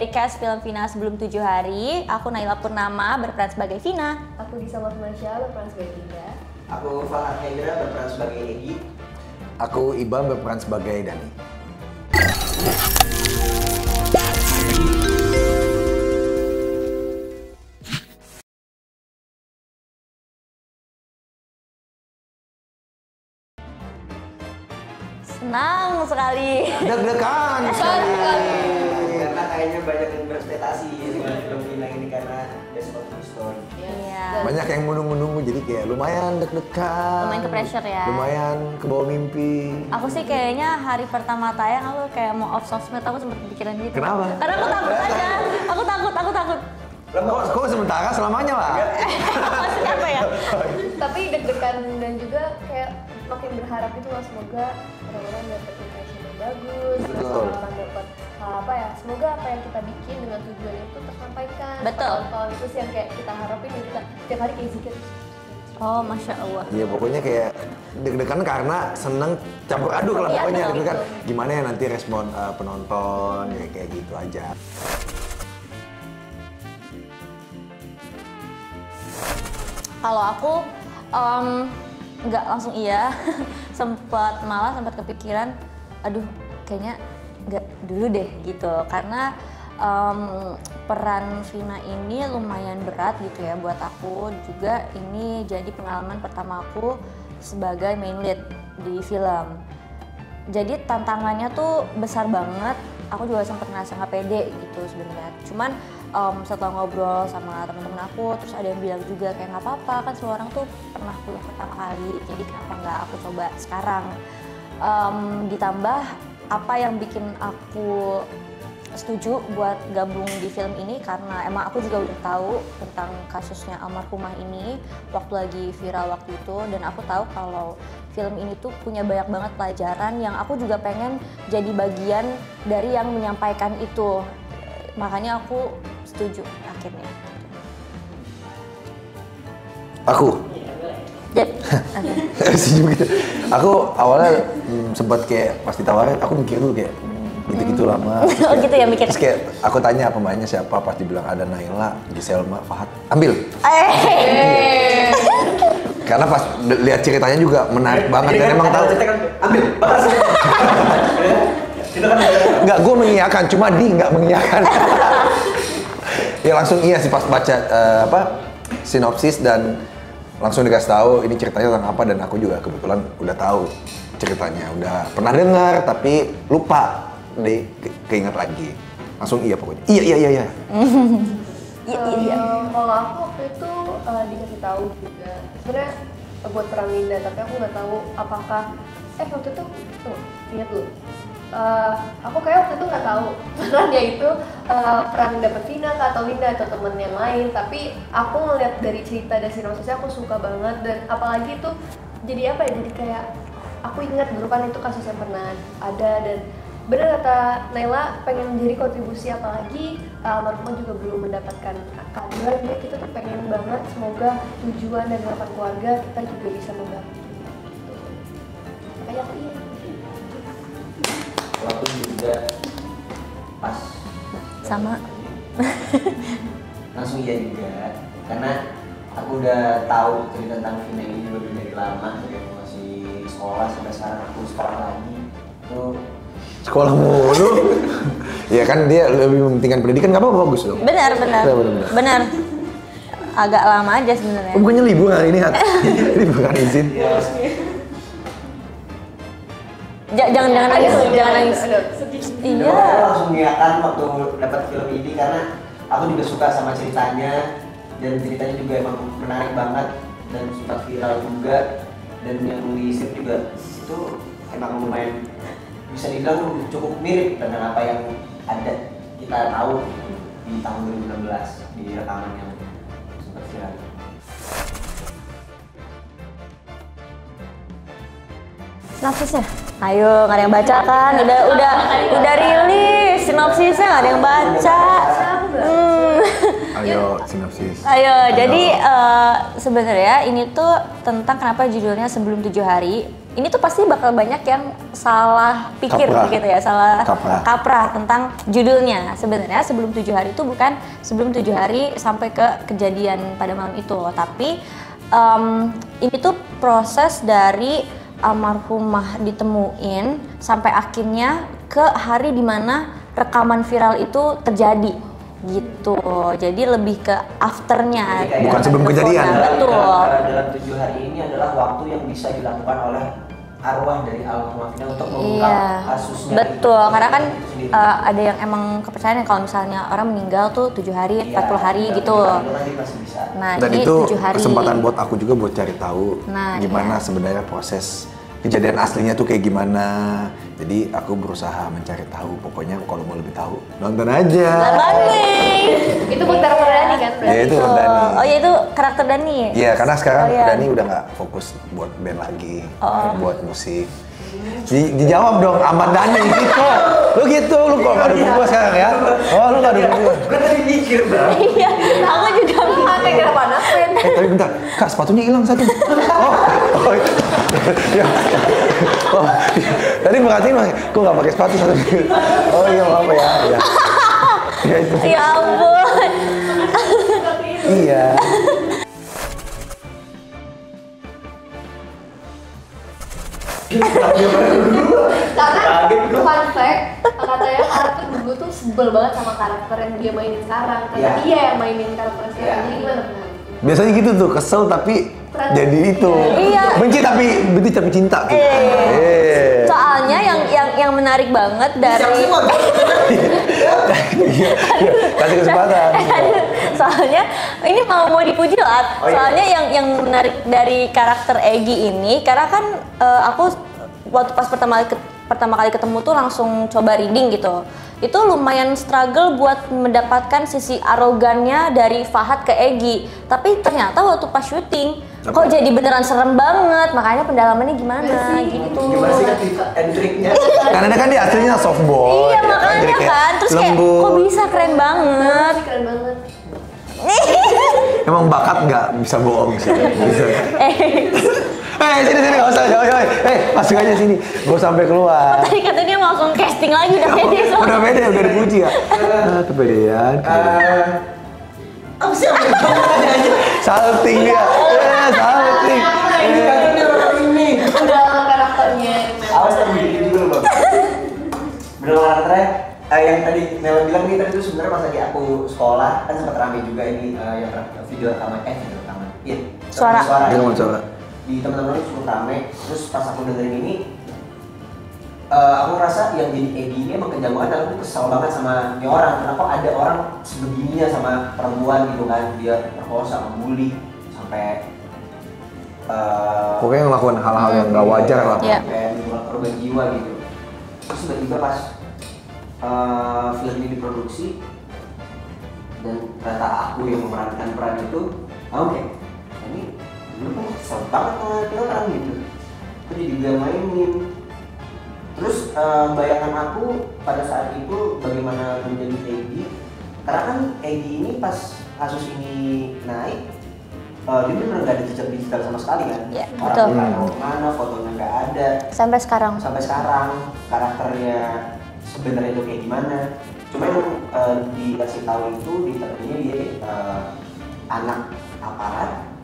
dari cast film Vina Sebelum 7 Hari. Aku Naila Purnama berperan sebagai Vina. Aku Disa Marfmansyah berperan sebagai Dinda. Aku Farhan Hendra berperan sebagai Egi. Aku Ibam berperan sebagai Dani. Senang sekali. Deg-degan sekali. Karena kayaknya banyak yang berekspektasi dengan film Vina ini karena based on true story. Iya. Banyak yang menunggu-nunggu jadi kayak lumayan deg-degan. Lumayan ke pressure ya. Lumayan ke bawah mimpi. Aku sih kayaknya hari pertama tayang aku kayak mau off sosmed, aku sempet pikiran gitu. Kenapa? Karena aku takut aja. Aku takut. Kok sementara selamanya lah? Maksudnya apa ya? Tapi deg-degan dan juga kayak makin berharap gitu lah, semoga orang-orang dapat impression yang bagus, Betul. orang dapat apa ya, semoga apa yang kita bikin dengan tujuan itu tersampaikan. Betul. Kalau itu sih yang kayak kita harapin, ya kita tiap hari kayak zikir. Oh, Masya Allah. Iya pokoknya kayak deg-degan karena seneng campur aduk lah Iya, pokoknya betul. deg-degan. Gimana ya nanti respon penonton ya kayak gitu aja. Kalau aku nggak langsung iya, malah sempat kepikiran, aduh kayaknya nggak dulu deh gitu, karena peran Vina ini lumayan berat gitu ya buat aku, juga ini jadi pengalaman pertama aku sebagai main lead di film. Jadi tantangannya tuh besar banget, aku juga sempat ngerasa nggak pede gitu sebenarnya. Cuman setelah ngobrol sama teman-teman aku, terus ada yang bilang juga kayak nggak apa-apa, kan semua orang tuh pernah kuliah pertama kali, jadi kenapa nggak aku coba sekarang. Ditambah apa yang bikin aku setuju buat gabung di film ini karena emang aku juga udah tahu tentang kasusnya almarhumah ini waktu lagi viral waktu itu, dan aku tahu kalau film ini tuh punya banyak banget pelajaran yang aku juga pengen jadi bagian dari yang menyampaikan itu. Makanya aku setuju akhirnya. Aku? Yep. Setuju gitu. Aku awalnya sempat kayak pas ditawarin aku mikir dulu kayak gitu-gitu lama. Oh gitu ya mikir. Terus kayak aku tanya pemainnya siapa, pas dibilang ada Naila, Giselma, Fahad, ambil. Karena pas lihat ceritanya juga menarik banget dan emang tahu. Ambil, bakas. Itu kan Enggak, gue mengiyakan, cuma di nggak mengiyakan. Ya langsung iya sih pas baca sinopsis dan langsung dikasih tahu ini ceritanya tentang apa, dan aku juga kebetulan udah tahu ceritanya, udah pernah dengar tapi lupa deh keinget lagi. Langsung iya pokoknya. Iya. Iya. Kalau aku waktu itu dikasih tahu juga sebenarnya buat peran Linda, tapi aku nggak tahu apakah waktu itu ingat dulu. Aku kayak waktu itu nggak tahu perannya itu peran dapet Vina atau Linda atau temen yang lain, tapi aku ngeliat dari cerita dan sinopsisnya aku suka banget, dan apalagi itu jadi apa ya, jadi kayak aku ingat dulu kan itu kasus yang pernah ada, dan bener kata Naila pengen menjadi kontribusi, apalagi almarhumah juga belum mendapatkan keadilan, jadi kita tuh pengen banget semoga tujuan dan harapan keluarga kita juga bisa membantu. Makanya aku iya. waktu juga pas Sama. langsung iya juga, karena aku udah tahu cerita tentang Vina ini juga dari lama, dari aku masih sekolah sampai sekarang aku sekolah lagi tuh. Sekolah mulu. Ya kan dia lebih mementingkan pendidikan, nggak apa-apa, bagus dong. Benar. Benar. Agak lama aja sebenarnya. Oh, bukannya libur hari ini, Hat? Ini bukan izin. Jangan nangis, jangan nangis. Iya. Aku langsung niatan waktu dapat film ini karena aku juga suka sama ceritanya, dan ceritanya juga emang menarik banget dan sempat viral juga, dan yang nulis juga itu emang lumayan bisa dibilang cukup mirip dengan apa yang ada kita tahu di tahun 2016 di rekaman yang sempat viral. Sinopsisnya? Ayo, nggak ada yang baca kan? Udah rilis sinopsisnya, nggak ada yang baca. Ayo, sinopsis. Ayo, jadi sebenarnya ini tuh tentang kenapa judulnya Sebelum 7 Hari. Ini tuh pasti bakal banyak yang salah pikir Kaprah. gitu ya, salah Kaprah. tentang judulnya. Sebenarnya Sebelum 7 Hari itu bukan sebelum 7 hari sampai ke kejadian pada malam itu, tapi ini tuh proses dari almarhumah ditemuin sampai akhirnya ke hari dimana rekaman viral itu terjadi gitu. Jadi lebih ke afternya, Bukan sebelum kejadian. Betul. Dalam 7 hari ini adalah waktu yang bisa dilakukan oleh arwah dari almarhumah Vina untuk mengungkap kasusnya. Betul, karena kan itu sendiri. ada yang emang kepercayaan kalau misalnya orang meninggal tuh 7 hari, 40 hari gitu. Itu nanti masih bisa. Nah, Dan ini itu 7 hari. kesempatan buat aku juga buat cari tahu Nah, gimana iya. sebenarnya proses kejadian aslinya tuh kayak gimana. Jadi aku berusaha mencari tahu. Pokoknya kalau mau lebih tahu, nonton aja. Itu buat karakter Dani kan? Ya itu Betul. Dani. Oh ya itu karakter Dani. Iya, karena sekarang Oh, iya. Dani udah nggak fokus buat band lagi, buat musik. Dijawab dong, Ahmad Dhani gitu. Lu gitu, lu kok nggak dukung gua sekarang ya? Oh, lu nggak dukung gua. Gue tadi mikir bang. Iya, aku juga Pakai kenapa napen? Tapi bentar, Kak sepatunya hilang satu. Oh, ya. Oh, iya. Tadi merhatiin mas, kok nggak pakai sepatu satu? Oh iya, apa ya? Ya, ya itu. Ya ampun. Iya. Karena fun fact, katanya karakter dulu tuh sebel banget sama karakter yang dia mainin sekarang. Karena Iya. dia yang mainin karakter sekarang. Iya. Jadi gimana? Benar? Biasanya gitu tuh, kesel tapi jadi itu. Iya. Benci tapi cinta tuh. Soalnya yang menarik banget dari Iya, kasih kesempatan. soalnya ini mau dipuji lah. Oh, iya. Soalnya yang menarik dari karakter Egi ini karena kan aku waktu pas pertama kali ketemu tuh langsung coba reading gitu. Itu lumayan struggle buat mendapatkan sisi arogannya dari Fahad ke Egi. Tapi ternyata waktu pas syuting kok jadi beneran serem banget. Makanya pendalamannya gimana gitu. Gimana sih kan tips and triknya? Karena kan dia aslinya soft boy. Iya ya makanya Jadi kayak kan, terus kayak lembut. kok bisa keren banget. Keren banget. Emang bakat nggak bisa bohong sih. Bisa. Sini nggak usah jauh. Masuk aja sini. Gue sampai keluar. Tadi katanya dia mau langsung casting lagi udah pede soalnya. Udah beda, udah dipuji ya. Kepedean. Apa sih yang Salting dia. Salting. ini? Pendalaman karakternya. Awas tapi begini dulu bang. Bener karakternya. Yang tadi Mel bilang nih tadi itu sebenarnya pas lagi aku sekolah kan sempat rame juga ini yang video rekaman iya Suara. Dia ngomong suara. di teman-teman itu cukup rame. Terus pas aku dengerin ini aku ngerasa yang jadi Egi ini emang kejamuan dan aku kesal banget sama ini orang. Kenapa ada orang sebegininya sama perempuan gitu kan, dia perkosa, membuli sampai Pokoknya ngelakuin hal-hal yang nggak wajar lah. Iya. kayak menimbulkan korban jiwa gitu. Terus tiba-tiba pas film ini diproduksi dan ternyata aku yang memerankan peran itu, oke, ini dulu kan kesel banget sama orang gitu. Aku jadi dia mainin. Terus bayangan aku pada saat itu bagaimana menjadi Egi, karena kan Egi ini pas kasus ini naik, dia benar nggak ada jejak digital sama sekali kan. Iya, Orang betul. nggak tahu mana, fotonya nggak ada. Sampai sekarang. Sampai sekarang karakternya sebenarnya itu kayak gimana. Cuma yang dikasih tahu itu di tadinya dia anak aparat,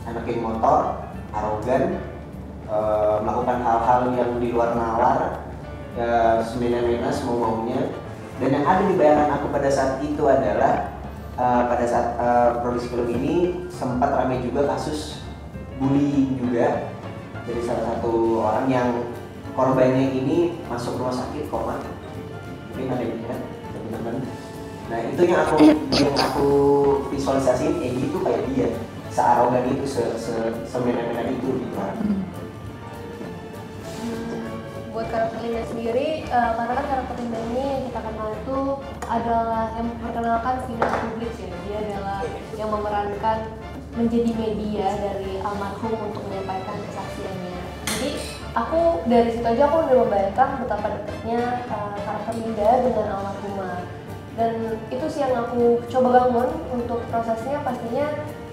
anak geng motor, arogan, melakukan hal-hal yang di luar nalar, semena-mena semua maunya. Dan yang ada di bayangan aku pada saat itu adalah pada saat produksi film ini sempat ramai juga kasus bullying juga dari salah satu orang yang korbannya ini masuk rumah sakit koma. Mungkin ada yang lihat teman-teman. Nah itu yang aku visualisasiin Egi itu kayak dia, searogan itu, semena-mena itu gitu. Buat karakter Linda sendiri, karena kan karakter Linda ini yang kita kenal itu adalah yang memperkenalkan Vina publik ya. Dia adalah yang memerankan menjadi media dari almarhum untuk menyampaikan kesaksiannya. Jadi aku dari situ aja aku udah membayangkan betapa dekatnya karakter Linda dengan almarhumah. Dan itu sih yang aku coba bangun. Untuk prosesnya pastinya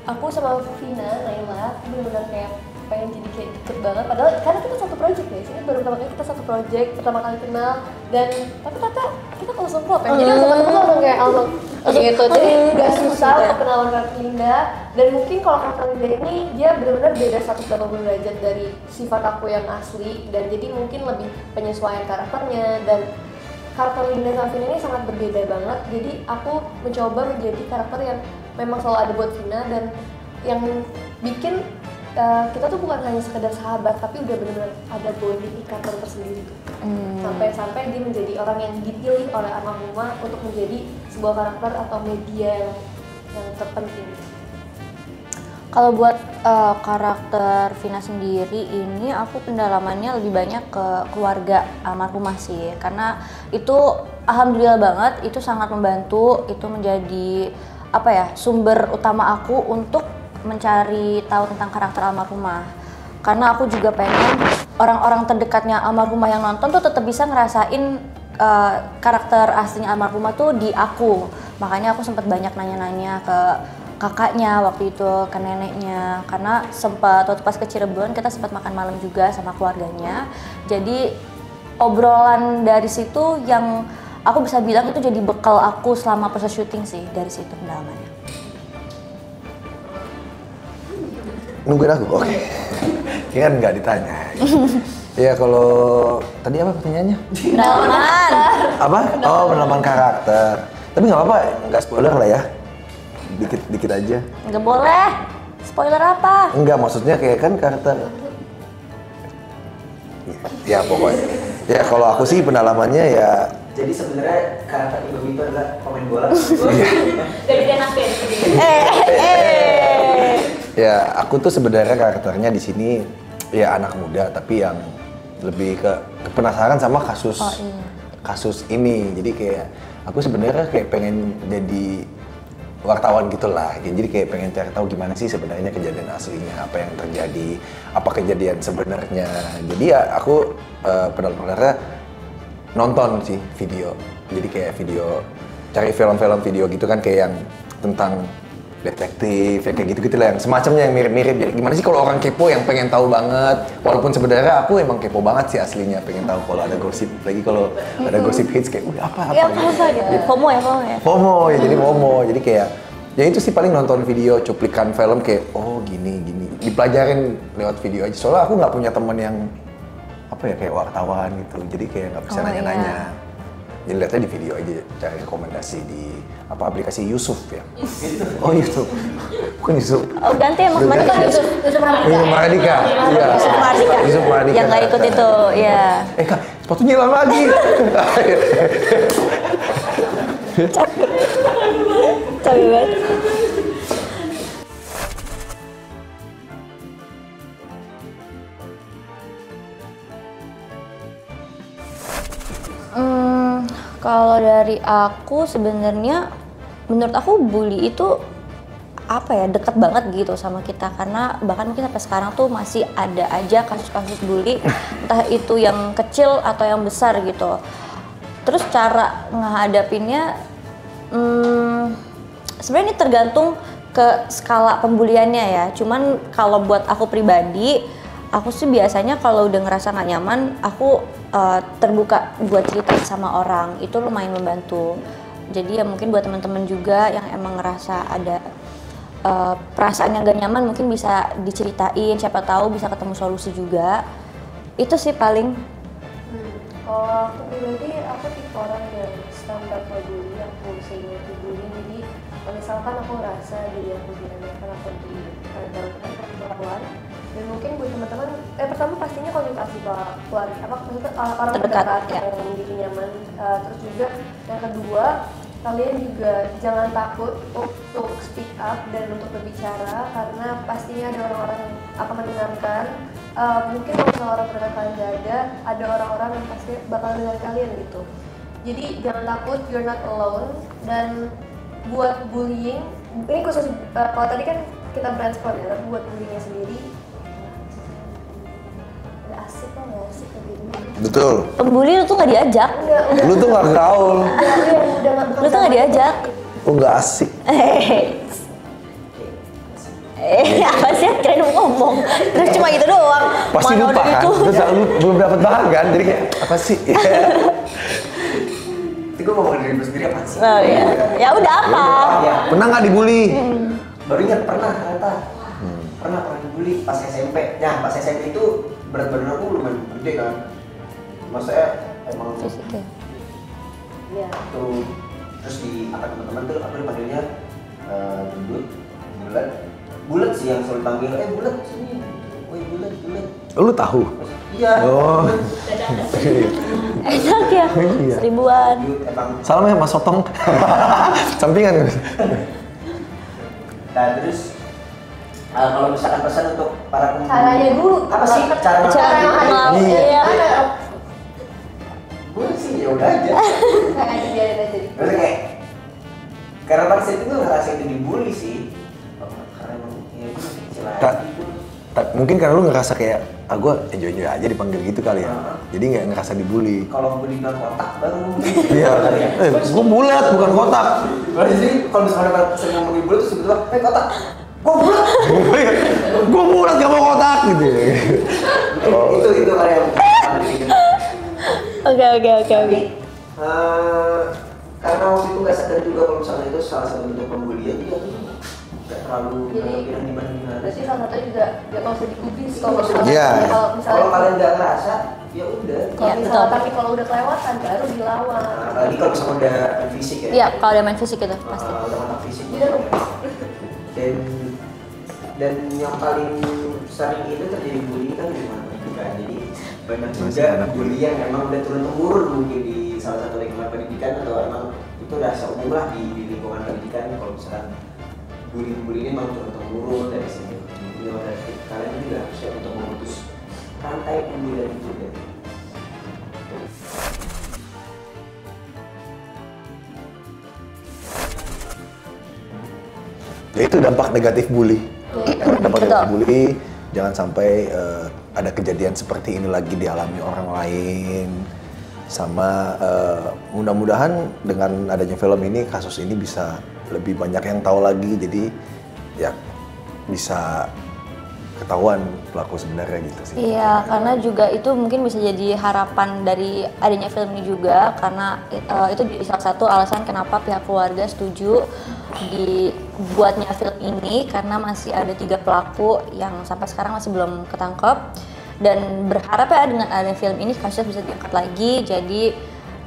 aku sama Vina, Naila benar-benar kayak pengen jadi kayak deket banget, padahal karena kita satu project ya, ini baru pertama kali kita satu project, pertama kali kenal, dan tapi ternyata kita langsung klop ya, jadi langsung ketemu langsung kayak langsung gitu, jadi gak susah untuk kenalan karakter Linda. Dan mungkin kalau karakter Linda ini dia benar-benar beda 180 derajat dari sifat aku yang asli, dan jadi mungkin lebih penyesuaian karakternya, dan karakter Linda sama Vina ini sangat berbeda banget. Jadi aku mencoba menjadi karakter yang memang selalu ada buat Vina, dan yang bikin kita tuh bukan hanya sekedar sahabat, tapi udah benar-benar ada bonding ikatan tersendiri tuh. Sampai dia menjadi orang yang dipilih oleh almarhumah untuk menjadi sebuah karakter atau media yang terpenting. Kalau buat karakter Vina sendiri ini aku pendalamannya lebih banyak ke keluarga almarhumah sih, karena itu alhamdulillah banget itu sangat membantu, itu menjadi sumber utama aku untuk mencari tahu tentang karakter almarhumah. Karena aku juga pengen orang-orang terdekatnya almarhumah yang nonton tuh tetap bisa ngerasain karakter aslinya almarhumah tuh di aku. Makanya aku sempat banyak nanya-nanya ke kakaknya waktu itu, ke neneknya, karena sempat waktu pas ke Cirebon kita sempat makan malam juga sama keluarganya. Jadi obrolan dari situ yang aku bisa bilang itu jadi bekal aku selama proses syuting sih, dari situ pendalamannya. Nungguin aku? Oke. Kan nggak ditanya. Ya kalau tadi apa pertanyaannya? Pendalaman. Apa? Oh, pendalaman karakter. Tapi nggak apa-apa, nggak spoiler lah ya. Dikit aja. Nggak boleh. Spoiler apa? Enggak, maksudnya kayak kan karakter. Ya pokoknya. Ya kalau aku sih pendalamannya ya. Jadi sebenarnya karakter Ibu itu adalah pemain bola. Dari Denaken. Ya, aku tuh sebenarnya karakternya di sini ya anak muda, tapi yang lebih ke penasaran sama kasus ini. Jadi kayak aku sebenarnya kayak pengen jadi wartawan gitulah. Jadi kayak pengen cari tahu gimana sih sebenarnya kejadian aslinya, apa yang terjadi, apa kejadian sebenarnya. Jadi ya aku benar-benar nonton sih video. Jadi kayak video, cari film-film video gitu kan, kayak yang tentang detektif, ya kayak gitu-gitu lah, yang semacamnya yang mirip-mirip. Jadi gimana sih kalau orang kepo yang pengen tahu banget, walaupun sebenarnya aku emang kepo banget sih aslinya, pengen tahu kalau ada gosip, lagi kalau ada gosip hits kayak udah apa Ya, gitu. FOMO ya. Jadi FOMO, jadi kayak ya itu sih paling nonton video cuplikan film kayak oh gini, dipelajarin lewat video aja. Soalnya aku nggak punya teman yang kayak wartawan gitu, jadi kayak nggak bisa nanya-nanya. Jadi lihatnya di video aja, cari rekomendasi di aplikasi Yusuf ya. Oh YouTube, bukan Yusuf. Oh ganti emang mana kan Yusuf Mahardika. Iya, Yusuf Mahardika. Yang nggak ikut itu, ya. Kak, sepatunya hilang lagi. Capek banget. Kalau dari aku sebenarnya, menurut aku bully itu dekat banget gitu sama kita, karena bahkan mungkin sampai sekarang tuh masih ada aja kasus-kasus bully, entah itu yang kecil atau yang besar gitu. Terus cara ngehadapinnya, sebenarnya ini tergantung ke skala pembuliannya ya. Cuman kalau buat aku pribadi, aku sih biasanya kalau udah ngerasa nggak nyaman, aku terbuka buat cerita sama orang, itu lumayan membantu. Jadi ya mungkin buat teman-teman juga yang emang ngerasa ada perasaan yang gak nyaman, mungkin bisa diceritain, siapa tahu bisa ketemu solusi juga. Itu sih paling. Kalau aku pribadi, aku tipe orang yang standar peduli, aku sering peduli. Jadi misalkan aku ngerasa diri aku diremehkan atau dalam perlakuan, dan mungkin buat teman-teman, pertama pastinya komunikasi ke keluarga, maksudnya orang terdekat yang bikin nyaman. Terus juga yang kedua, kalian juga jangan takut untuk speak up dan untuk berbicara, karena pastinya ada orang-orang yang akan mendengarkan. Mungkin kalau misalnya orang terdekat kalian gak ada orang-orang yang pasti bakal dengar kalian gitu. Jadi jangan takut, you're not alone. Dan buat bullying, ini khusus kalau tadi kan kita brand spot ya, tapi buat bullyingnya sendiri udah asik kok nggak asik kayak gitu. Betul. Pembuli lu tuh nggak diajak. Lu tuh nggak gaul. Lu tuh nggak diajak. Lu nggak asik. Apa sih? Kirain mau ngomong. Terus cuma gitu doang. Pasti Mana lupa udah kan? itu. Terus lu belum dapat bahan kan? Jadi kayak apa sih? Itu gue ngomongin diri gue sendiri apa sih? Oh iya. Ya udah apa? Ya, Pernah nggak dibully? baru ingat pernah ternyata. Pernah dibully pas SMP. Nah, pas SMP itu berat badan aku lumayan gede kan. Maksudnya emang Fisik ya. Iya. tuh terus di apa teman-teman tuh aku dipanggilnya bulat sih yang selalu panggil bulat sini, woi bulat. Lu tahu? Iya. Oh. Enak ya. Iya. Seribuan. Emang. Salam ya Mas Sotong. Sampingan. Nah terus kalau misalkan pesan untuk para pembuli, Caranya dulu. apa sih cara Mau Iya. iya. Gue sih ya udah aja. Kayak aja biarin aja. Maksudnya kayak karena pada saat itu gue ngerasa itu dibully sih. Karena emang ya gue masih kecil Tak. aja. Mungkin karena lu ngerasa kayak, gue enjoy aja dipanggil gitu kali ya. Jadi nggak ngerasa dibully. Kalau gue dibilang kotak baru. Iya. Gue bulat bukan kotak. Jadi kalau misalnya ada sering ngomongin bulat terus tiba-tiba kotak. Gue bulat. Gue bulat gak mau kotak gitu. Itu karya yang paling bikin. Oke. Tapi karena waktu itu nggak sadar juga kalau misalnya itu salah satu bentuk pembulian, jadi aku nggak terlalu berpikiran gimana. Berarti salah satu juga nggak usah dikubis kalau misalnya Iya. kalau misalnya Kalau kalian nggak ngerasa, ya udah. kalau Iya, misalnya betul. tapi kalau udah kelewatan baru dilawan. Apalagi kalau misalnya udah main fisik ya. Iya, kalau dia main fisik itu pasti. Udah kontak fisik. Iya. Dan yang paling sering itu terjadi bullying kan di mana kan. Jadi banyak Masih juga anak bullying yang memang udah turun temurun mungkin di salah satu lingkungan pendidikan atau emang itu rasa umum lah di lingkungan pendidikan. Kalau misalkan bullying ini memang turun temurun dari sini. Ya berarti kalian juga harus siap untuk memutus rantai pembulian itu dari. Ya itu dampak negatif bully. Dampak Betul. negatif bully, jangan sampai ada kejadian seperti ini lagi dialami orang lain. Sama mudah-mudahan dengan adanya film ini, kasus ini bisa lebih banyak yang tahu lagi. Jadi ya bisa ketahuan pelaku sebenarnya gitu sih. Iya, karena juga itu mungkin bisa jadi harapan dari adanya film ini juga, karena itu jadi salah satu alasan kenapa pihak keluarga setuju dibuatnya film ini, karena masih ada 3 pelaku yang sampai sekarang masih belum ketangkep, dan berharap ya dengan adanya film ini kasusnya bisa diangkat lagi, jadi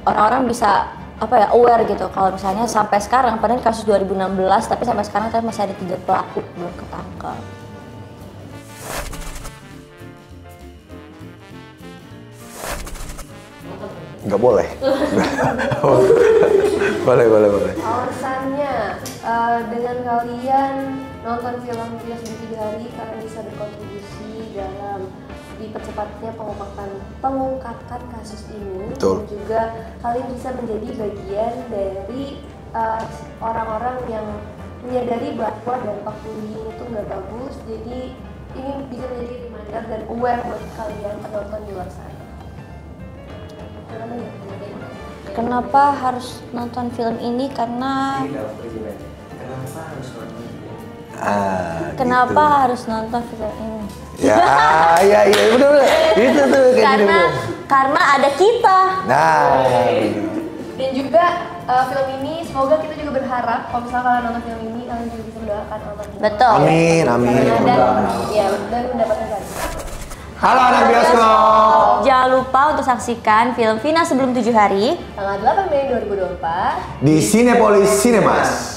orang-orang bisa aware gitu kalau misalnya sampai sekarang, padahal kasus 2016 tapi sampai sekarang masih ada 3 pelaku belum ketangkep. Nggak boleh. boleh. Alasannya dengan kalian nonton film Vina Sedih 3 Hari, kalian bisa berkontribusi dalam dipercepatnya pengungkapan kasus ini. Betul. Dan juga kalian bisa menjadi bagian dari orang-orang yang menyadari bahwa dampak bullying itu nggak bagus. Jadi ini bisa menjadi reminder dan aware buat kalian penonton di luar sana. Kenapa harus nonton film ini? Karena Kenapa harus nonton? kenapa gitu. harus nonton film ini? Ya, iya, bener. Itu tuh kayak gini. Karena ada kita. Nah, Dan juga film ini semoga kita juga berharap kalau misalnya kalian nonton film ini kalian juga bisa mendoakan almarhum. Betul. amin. Dan mendapatkan gaji. Halo anak bioskop. Jangan lupa untuk saksikan film Vina Sebelum 7 Hari. Tanggal 8 Mei 2024. Di Cinepolis Cinemas.